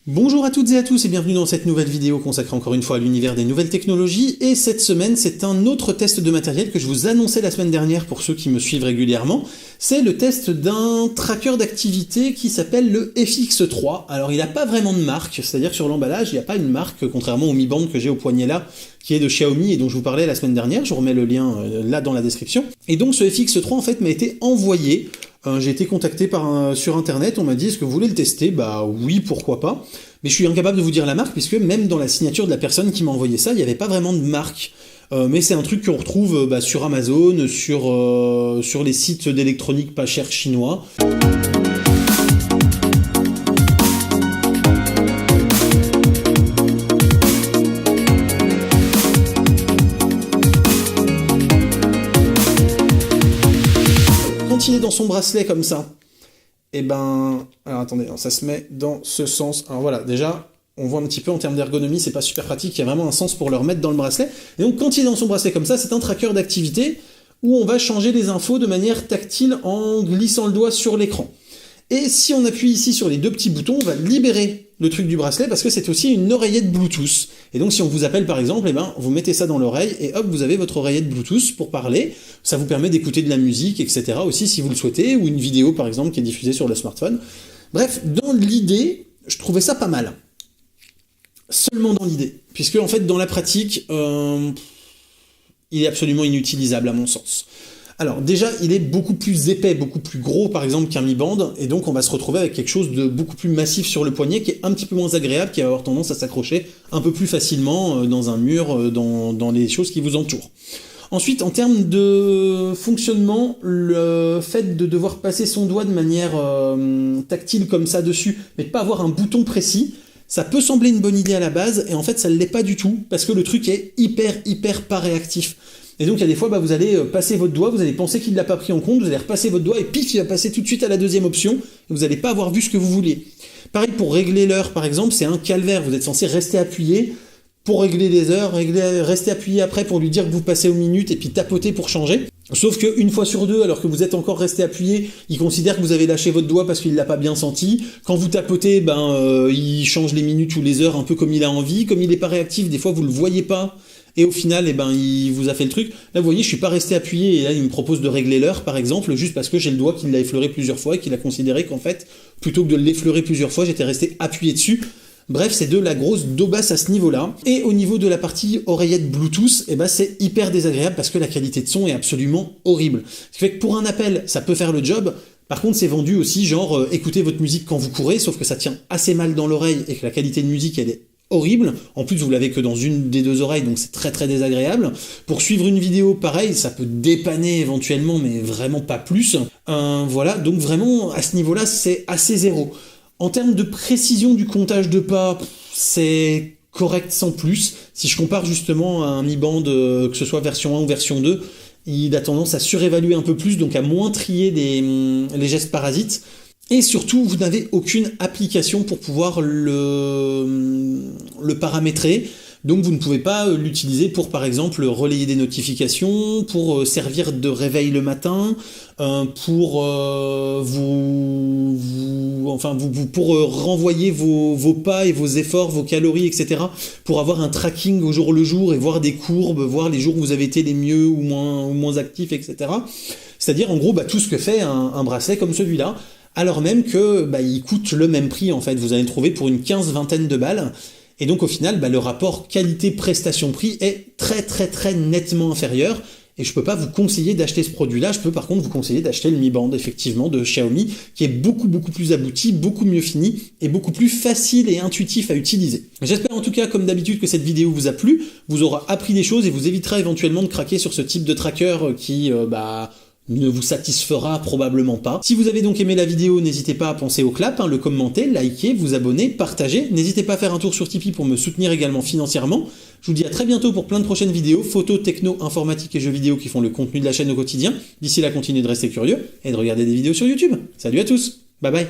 Bonjour à toutes et à tous et bienvenue dans cette nouvelle vidéo consacrée encore une fois à l'univers des nouvelles technologies. Et cette semaine, c'est un autre test de matériel que je vous annonçais la semaine dernière pour ceux qui me suivent régulièrement. C'est le test d'un tracker d'activité qui s'appelle le FX3. Alors il n'a pas vraiment de marque, c'est-à-dire que sur l'emballage, il n'y a pas une marque, contrairement au Mi Band que j'ai au poignet là, qui est de Xiaomi et dont je vous parlais la semaine dernière. Je vous remets le lien là dans la description. Et donc ce FX3 en fait m'a été envoyé. J'ai été contacté sur internet, on m'a dit est-ce que vous voulez le tester? Bah oui, pourquoi pas. Mais je suis incapable de vous dire la marque, puisque même dans la signature de la personne qui m'a envoyé ça, il n'y avait pas vraiment de marque. Mais c'est un truc qu'on retrouve sur Amazon, sur les sites d'électronique pas chers chinois. Quand il est dans son bracelet comme ça, et ben, alors attendez, ça se met dans ce sens. Alors voilà, déjà, on voit un petit peu en termes d'ergonomie, c'est pas super pratique, il y a vraiment un sens pour le remettre dans le bracelet. Et donc quand il est dans son bracelet comme ça, c'est un tracker d'activité où on va changer les infos de manière tactile en glissant le doigt sur l'écran. Et si on appuie ici sur les deux petits boutons, on va libérer le truc du bracelet parce que c'est aussi une oreillette Bluetooth. Et donc si on vous appelle par exemple, eh ben, vous mettez ça dans l'oreille et hop, vous avez votre oreillette Bluetooth pour parler. Ça vous permet d'écouter de la musique, etc. aussi si vous le souhaitez, ou une vidéo par exemple qui est diffusée sur le smartphone. Bref, dans l'idée, je trouvais ça pas mal. Seulement dans l'idée. Puisque en fait, dans la pratique, il est absolument inutilisable à mon sens. Alors déjà, il est beaucoup plus épais, beaucoup plus gros par exemple qu'un Mi Band, et donc on va se retrouver avec quelque chose de beaucoup plus massif sur le poignet, qui est un petit peu moins agréable, qui va avoir tendance à s'accrocher un peu plus facilement dans un mur, dans les choses qui vous entourent. Ensuite, en termes de fonctionnement, le fait de devoir passer son doigt de manière tactile comme ça dessus, mais de pas avoir un bouton précis, ça peut sembler une bonne idée à la base, et en fait ça ne l'est pas du tout, parce que le truc est hyper pas réactif. Et donc il y a des fois, vous allez passer votre doigt, vous allez penser qu'il ne l'a pas pris en compte, vous allez repasser votre doigt, et pif, il va passer tout de suite à la deuxième option, et vous n'allez pas avoir vu ce que vous vouliez. Pareil pour régler l'heure, par exemple, c'est un calvaire, vous êtes censé rester appuyé pour régler les heures, rester appuyé après pour lui dire que vous passez aux minutes, et puis tapoter pour changer. Sauf qu'une fois sur deux, alors que vous êtes encore resté appuyé, il considère que vous avez lâché votre doigt parce qu'il l'a pas bien senti. Quand vous tapotez, il change les minutes ou les heures un peu comme il a envie. Comme il n'est pas réactif, des fois vous le voyez pas. Et au final, il vous a fait le truc. Là, vous voyez, je suis pas resté appuyé et là, il me propose de régler l'heure, par exemple, juste parce que j'ai le doigt qui l'a effleuré plusieurs fois et qu'il a considéré qu'en fait, plutôt que de l'effleurer plusieurs fois, j'étais resté appuyé dessus. Bref, c'est de la grosse daubasse à ce niveau-là. Et au niveau de la partie oreillette Bluetooth, c'est hyper désagréable parce que la qualité de son est absolument horrible. Ce qui fait que pour un appel, ça peut faire le job. Par contre, c'est vendu aussi genre écoutez votre musique quand vous courez, sauf que ça tient assez mal dans l'oreille et que la qualité de musique, elle est horrible. En plus, vous l'avez que dans une des deux oreilles, donc c'est très désagréable. Pour suivre une vidéo, pareil, ça peut dépanner éventuellement, mais vraiment pas plus. Voilà, donc vraiment, à ce niveau-là, c'est assez zéro. En termes de précision du comptage de pas, c'est correct sans plus. Si je compare justement à un Mi Band, que ce soit version 1 ou version 2, il a tendance à surévaluer un peu plus, donc à moins trier les gestes parasites. Et surtout, vous n'avez aucune application pour pouvoir le paramétrer. Donc vous ne pouvez pas l'utiliser pour, par exemple, relayer des notifications, pour servir de réveil le matin, pour pour renvoyer vos pas et vos efforts, vos calories, etc. Pour avoir un tracking au jour le jour et voir des courbes, voir les jours où vous avez été les mieux ou moins actifs, etc. C'est-à-dire, en gros, tout ce que fait un bracelet comme celui-là, alors même que il coûte le même prix, en fait. Vous allez le trouver pour une vingtaine de balles. Et donc au final, le rapport qualité-prestation-prix est très nettement inférieur. Et je peux pas vous conseiller d'acheter ce produit-là, je peux par contre vous conseiller d'acheter le Mi Band, effectivement, de Xiaomi, qui est beaucoup plus abouti, beaucoup mieux fini, et beaucoup plus facile et intuitif à utiliser. J'espère en tout cas, comme d'habitude, que cette vidéo vous a plu, vous aura appris des choses et vous évitera éventuellement de craquer sur ce type de tracker qui, ne vous satisfera probablement pas. Si vous avez donc aimé la vidéo, n'hésitez pas à penser au clap, le commenter, liker, vous abonner, partager. N'hésitez pas à faire un tour sur Tipeee pour me soutenir également financièrement. Je vous dis à très bientôt pour plein de prochaines vidéos, photos, techno, informatique et jeux vidéo qui font le contenu de la chaîne au quotidien. D'ici là, continuez de rester curieux et de regarder des vidéos sur YouTube. Salut à tous, bye bye.